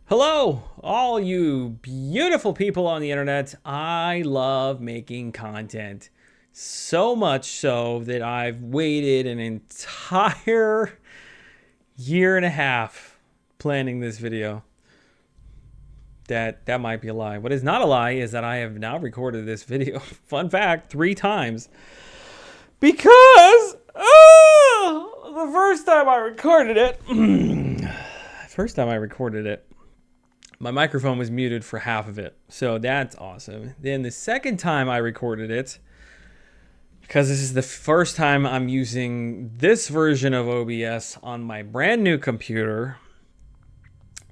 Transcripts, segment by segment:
Hello, all you beautiful people on the internet. I love making content. So much so that I've waited an entire year and a half planning this video. That might be a lie. What is not a lie is that I have now recorded this video, fun fact, 3 times. Because the first time I recorded it, my microphone was muted for half of it. So that's awesome. Then the second time I recorded it, because this is the first time I'm using this version of OBS on my brand new computer,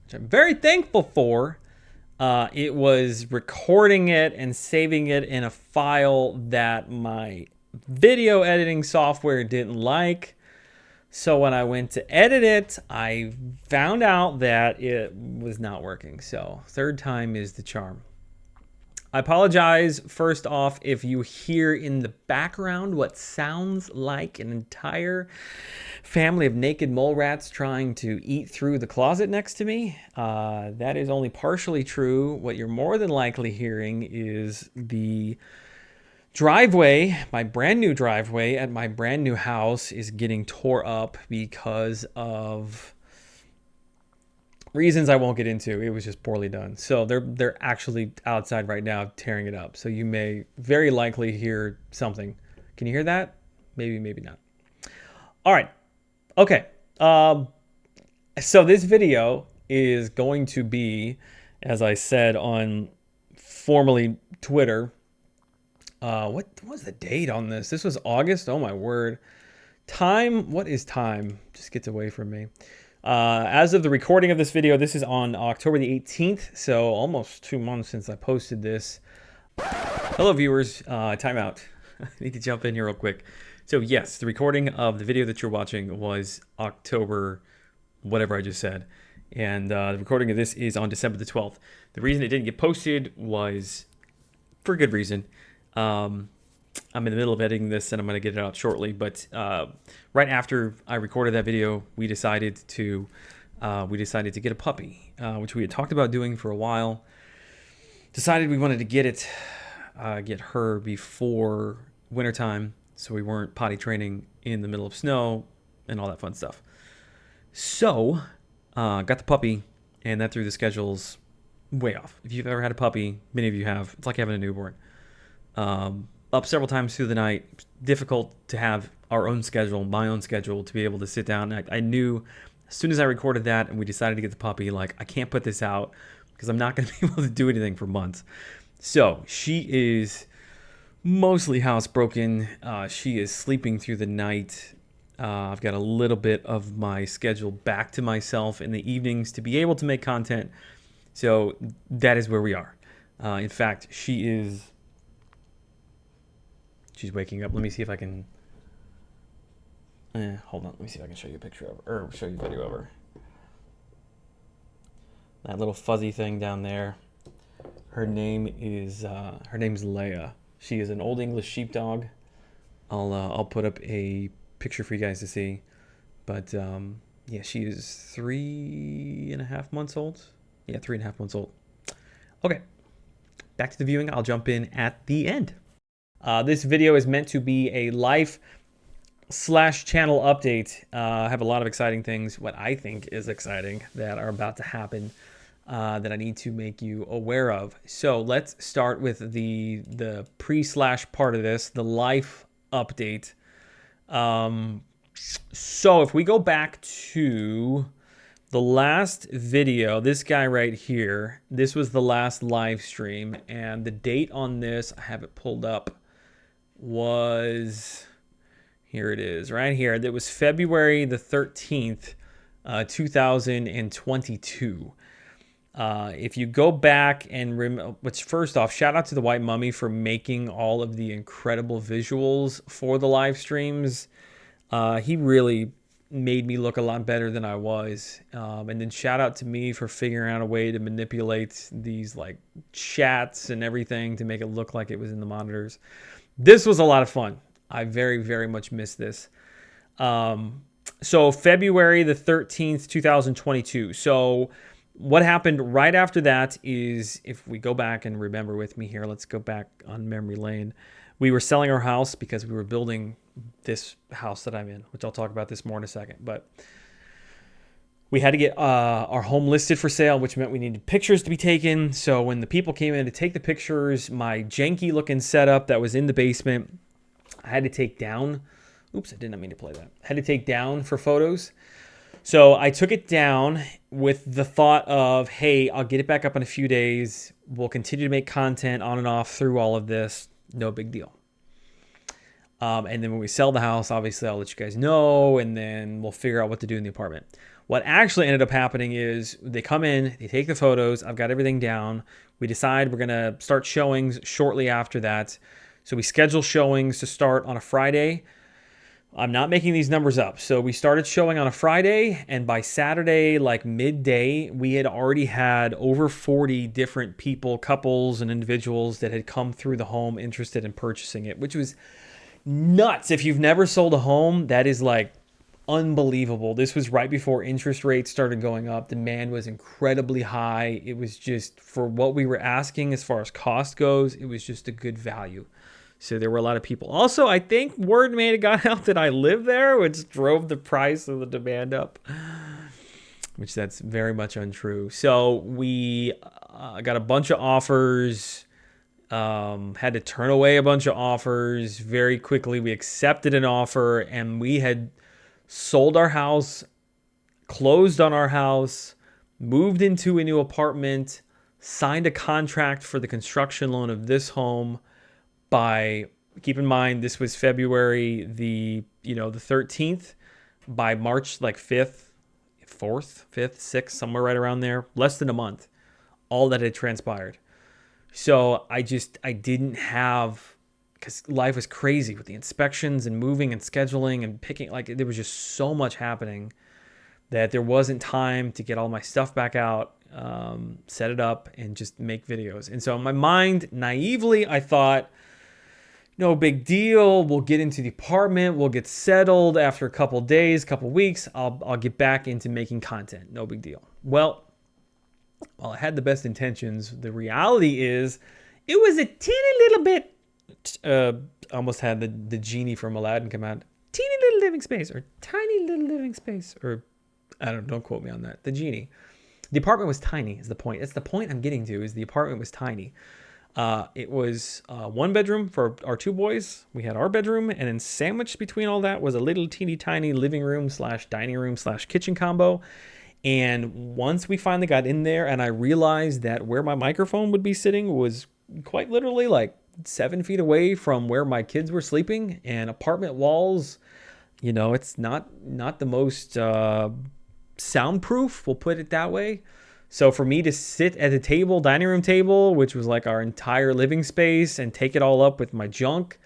which I'm very thankful for. It was recording it and saving it in a file that my video editing software didn't like. So when I went to edit it, I found out that it was not working. So third time is the charm. I apologize first off if you hear in the background what sounds like an entire family of naked mole rats trying to eat through the closet next to me. That is only partially true. What you're more than likely hearing is the driveway, my brand new driveway at my brand new house is getting tore up because of reasons I won't get into. It was just poorly done. So they're actually outside right now tearing it up. So you may very likely hear something. Can you hear that? Maybe, maybe not. All right. Okay. So this video is going to be, as I said on formerly Twitter, what was the date on this? This was August. Oh my word. Time. What is time? Just gets away from me. As of the recording of this video, this is on October the 18th. So almost 2 months since I posted this. Hello viewers. Time out. I need to jump in here real quick. So yes, the recording of the video that you're watching was October, whatever I just said. And the recording of this is on December the 12th. The reason it didn't get posted was for good reason. I'm in the middle of editing this and I'm going to get it out shortly. But right after I recorded that video, we decided to get a puppy, which we had talked about doing for a while. Decided we wanted to get her before wintertime, so we weren't potty training in the middle of snow and all that fun stuff. So got the puppy, and that threw the schedules way off. If you've ever had a puppy, many of you have. It's like having a newborn. Up several times through the night. Difficult to have our own schedule, my own schedule, to be able to sit down. I knew as soon as I recorded that and we decided to get the puppy, like, I can't put this out because I'm not going to be able to do anything for months. So she is mostly housebroken. She is sleeping through the night. I've got a little bit of my schedule back to myself in the evenings to be able to make content. So that is where we are. In fact, she's waking up. Let me see if I can. Hold on. Let me see if I can show you a picture of her, or show you a video of her. That little fuzzy thing down there. Her name is Leia. She is an Old English sheepdog. I'll put up a picture for you guys to see. But yeah, she is 3.5 months old. Yeah, 3.5 months old. Okay, back to the viewing. I'll jump in at the end. This video is meant to be a life/channel update. I have a lot of exciting things, what I think is exciting, that are about to happen that I need to make you aware of. So let's start with the pre/part of this, the life update. So if we go back to the last video, this guy right here, this was the last live stream, and the date on this, I have it pulled up, was, here it is, right here. That was February the 13th, 2022. If you go back and first off, shout out to the White Mummy for making all of the incredible visuals for the live streams. He really made me look a lot better than I was. And then shout out to me for figuring out a way to manipulate these like chats and everything to make it look like it was in the monitors. This was a lot of fun. I very, very much missed this. So February the 13th, 2022. So what happened right after that is, if we go back and remember with me here, let's go back on memory lane. We were selling our house because we were building this house that I'm in, which I'll talk about this more in a second. But we had to get our home listed for sale, which meant we needed pictures to be taken. So when the people came in to take the pictures, my janky looking setup that was in the basement, I had to take down. Oops, I did not mean to play that. I had to take down for photos. So I took it down with the thought of, hey, I'll get it back up in a few days. We'll continue to make content on and off through all of this. No big deal. And then when we sell the house, obviously I'll let you guys know, and then we'll figure out what to do in the apartment. What actually ended up happening is they come in, they take the photos. I've got everything down. We decide we're going to start showings shortly after that. So we schedule showings to start on a Friday. I'm not making these numbers up. So we started showing on a Friday, and by Saturday, like midday, we had already had over 40 different people, couples and individuals that had come through the home interested in purchasing it, which was nuts. If you've never sold a home, that is like unbelievable. This was right before interest rates started going up. Demand was incredibly high. It was just, for what we were asking as far as cost goes, it was just a good value. So there were a lot of people. Also, I think word may have got out that I live there, which drove the price of the demand up, which that's very much untrue. So we got a bunch of offers, had to turn away a bunch of offers very quickly. We accepted an offer, and we had sold our house, closed on our house, moved into a new apartment, signed a contract for the construction loan of this home by, keep in mind, this was February the 13th. By March like 5th, 4th, 5th, 6th, somewhere right around there, less than a month, all that had transpired. So I didn't have, because life was crazy with the inspections and moving and scheduling and picking, like there was just so much happening that there wasn't time to get all my stuff back out, set it up, and just make videos. And so in my mind, naively, I thought, no big deal. We'll get into the apartment. We'll get settled after a couple days, couple weeks. I'll get back into making content. No big deal. Well, while I had the best intentions, the reality is it was a teeny little bit, almost had the genie from Aladdin come out. Teeny little living space, or tiny little living space, or don't quote me on that. The genie. The apartment was tiny is the point. That's the point I'm getting to, is the apartment was tiny. It was one bedroom for our two boys. We had our bedroom, and then sandwiched between all that was a little teeny tiny living room / dining room / kitchen combo. And once we finally got in there, and I realized that where my microphone would be sitting was quite literally like 7 feet away from where my kids were sleeping, and apartment walls, it's not the most soundproof, we'll put it that way. So for me to sit at the dining room table, which was like our entire living space, and take it all up with my junk,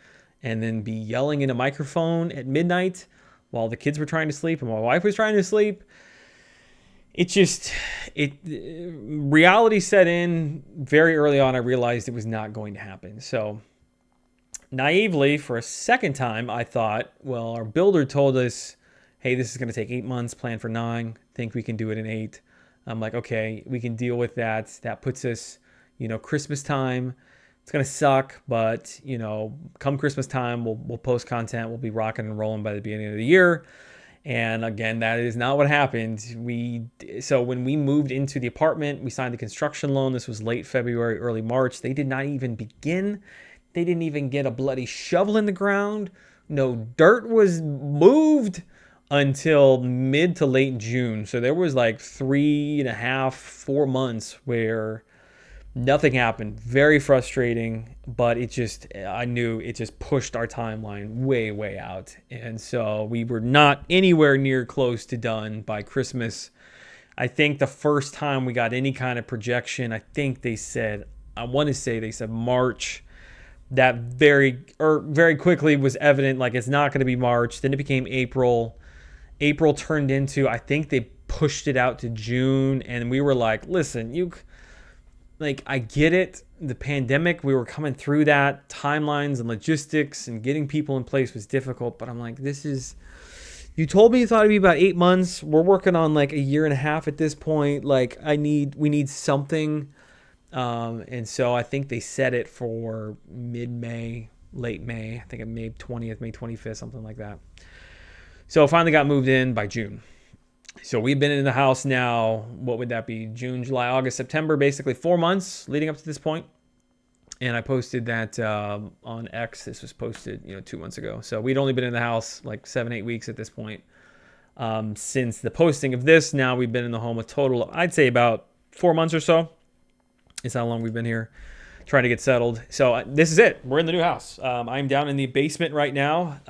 and then be yelling in a microphone at midnight while the kids were trying to sleep and my wife was trying to sleep, reality set in very early on. I realized it was not going to happen. So naively, for a second time, I thought, well, our builder told us, hey, this is going to take 8 months, plan for 9, think we can do it in 8. I'm like, okay, we can deal with that. That puts us, Christmas time. It's going to suck, but, come Christmas time, we'll post content. We'll be rocking and rolling by the beginning of the year. And again, that is not what happened. So when we moved into the apartment, we signed the construction loan. This was late February, early March. They did not even begin. They didn't even get a bloody shovel in the ground. No dirt was moved until mid to late June. So there was like 3.5, 4 months where nothing happened. Very frustrating, but I knew it just pushed our timeline way, way out. And so we were not anywhere near close to done by Christmas. I think the first time we got any kind of projection, I want to say they said March. That very quickly was evident, like it's not going to be March. Then it became April. April turned into, I think they pushed it out to June, and we were like, listen, I get it. The pandemic, we were coming through that. Timelines and logistics and getting people in place was difficult, but I'm like, this is You told me you thought it'd be about 8 months. We're working on like a year and a half at this point. Like we need something. And so I think they set it for mid-May, late May. I think May 20th, May 25th, something like that. So finally got moved in by June. So we've been in the house now, what would that be? June, July, August, September, basically 4 months leading up to this point. And I posted that on X. This was posted, 2 months ago. So we'd only been in the house like 7-8 weeks at this point. Since the posting of this, now we've been in the home a total of, I'd say about 4 months or so. Is how long we've been here trying to get settled. So this is it. We're in the new house. I'm down in the basement right now.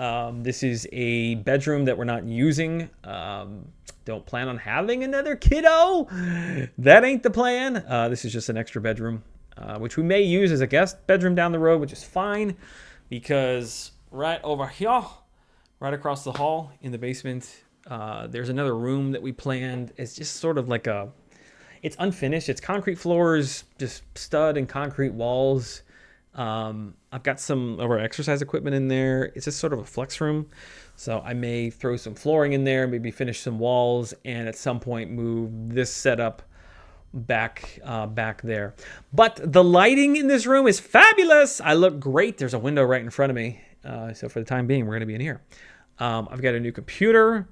This is a bedroom that we're not using. Don't plan on having another kiddo. That ain't the plan. This is just an extra bedroom, which we may use as a guest bedroom down the road, which is fine because right over here, right across the hall in the basement, there's another room that we planned. It's just sort of like it's unfinished. It's concrete floors, just stud and concrete walls. I've got some of our exercise equipment in there. It's just sort of a flex room. So I may throw some flooring in there, maybe finish some walls, and at some point move this setup back there. But the lighting in this room is fabulous. I look great. There's a window right in front of me. So for the time being, we're going to be in here. I've got a new computer,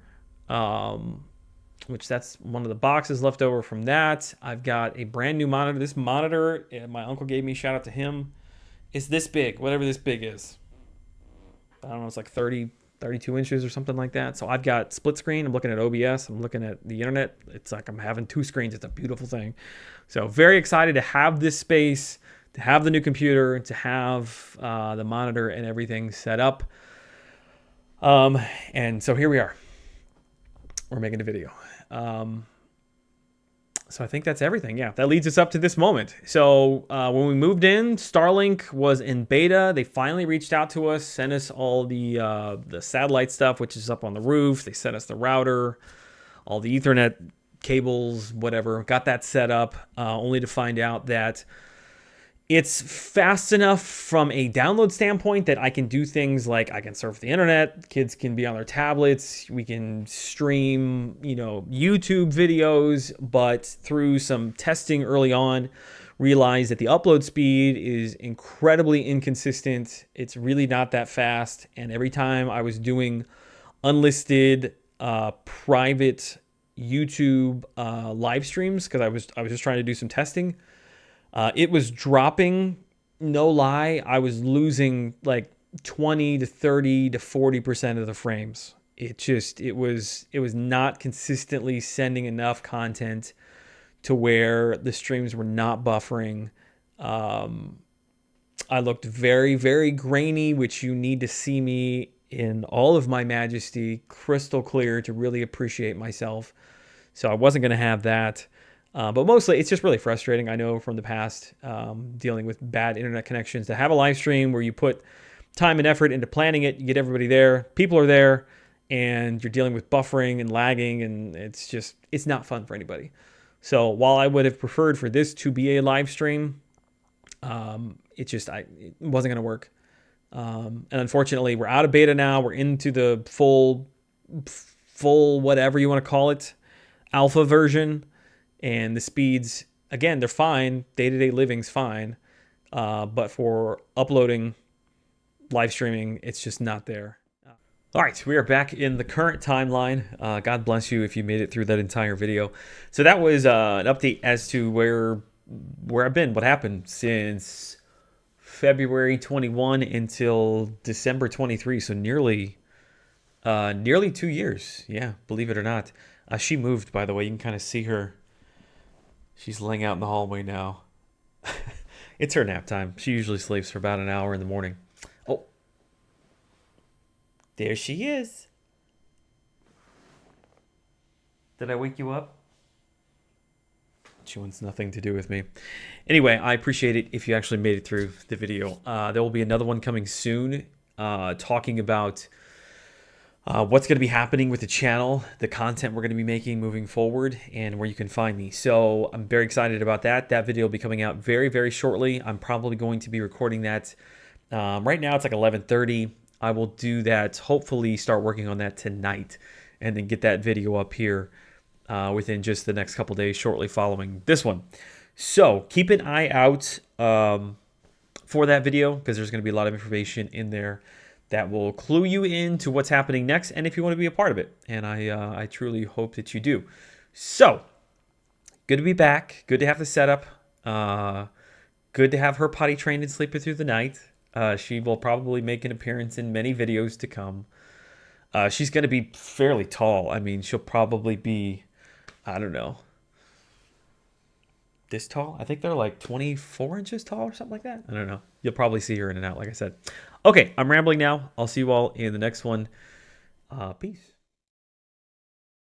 which that's one of the boxes left over from that. I've got a brand new monitor. This monitor, my uncle gave me, shout out to him, is this big, whatever this big is. I don't know, it's like 32 inches or something like that. So I've got split screen. I'm looking at OBS. I'm looking at the internet. It's like I'm having two screens. It's a beautiful thing. So very excited to have this space, to have the new computer, to have the monitor and everything set up. And so here we are. We're making a video. So I think that's everything. Yeah, that leads us up to this moment. So when we moved in, Starlink was in beta. They finally reached out to us, sent us all the satellite stuff, which is up on the roof. They sent us the router, all the Ethernet cables, whatever. Got that set up, only to find out that it's fast enough from a download standpoint that I can do things like I can surf the internet, kids can be on their tablets, we can stream, YouTube videos, but through some testing early on, realized that the upload speed is incredibly inconsistent. It's really not that fast. And every time I was doing unlisted private YouTube live streams, because I was just trying to do some testing, it was dropping, no lie. I was losing like 20 to 30 to 40% of the frames. It was not consistently sending enough content to where the streams were not buffering. I looked very, very grainy, which you need to see me in all of my majesty, crystal clear to really appreciate myself. So I wasn't going to have that. But mostly, it's just really frustrating. I know from the past, dealing with bad internet connections, to have a live stream where you put time and effort into planning it, you get everybody there, people are there, and you're dealing with buffering and lagging, and it's not fun for anybody. So while I would have preferred for this to be a live stream, it wasn't going to work. And unfortunately, we're out of beta now. We're into the full whatever you want to call it, alpha version. And the speeds, again, they're fine. Day-to-day living's fine. But for uploading, live streaming, it's just not there. All right, we are back in the current timeline. God bless you if you made it through that entire video. So that was an update as to where I've been, what happened since February 21 until December 23. So nearly 2 years. Yeah, believe it or not. She moved, by the way. You can kind of see her. She's laying out in the hallway now. It's her nap time. She usually sleeps for about an hour in the morning. Oh, there she is. Did I wake you up? She wants nothing to do with me. Anyway, I appreciate it if you actually made it through the video. There will be another one coming soon, talking about what's going to be happening with the channel, the content we're going to be making moving forward, and where you can find me. So I'm very excited about that. That video will be coming out very, very shortly. I'm probably going to be recording that. Right now it's like 11:30. I will do that, hopefully start working on that tonight. and then get that video up here within just the next couple days shortly following this one. So keep an eye out for that video, because there's going to be a lot of information in there that will clue you into what's happening next, and if you want to be a part of it. And I truly hope that you do. So good to be back. Good to have the setup. Good to have her potty trained and sleeping through the night. She will probably make an appearance in many videos to come. She's going to be fairly tall. I mean, she'll probably be, I don't know, this tall. I think they're like 24 inches tall or something like that. I don't know. You'll probably see her in and out, like I said. Okay, I'm rambling now. I'll see you all in the next one. Peace.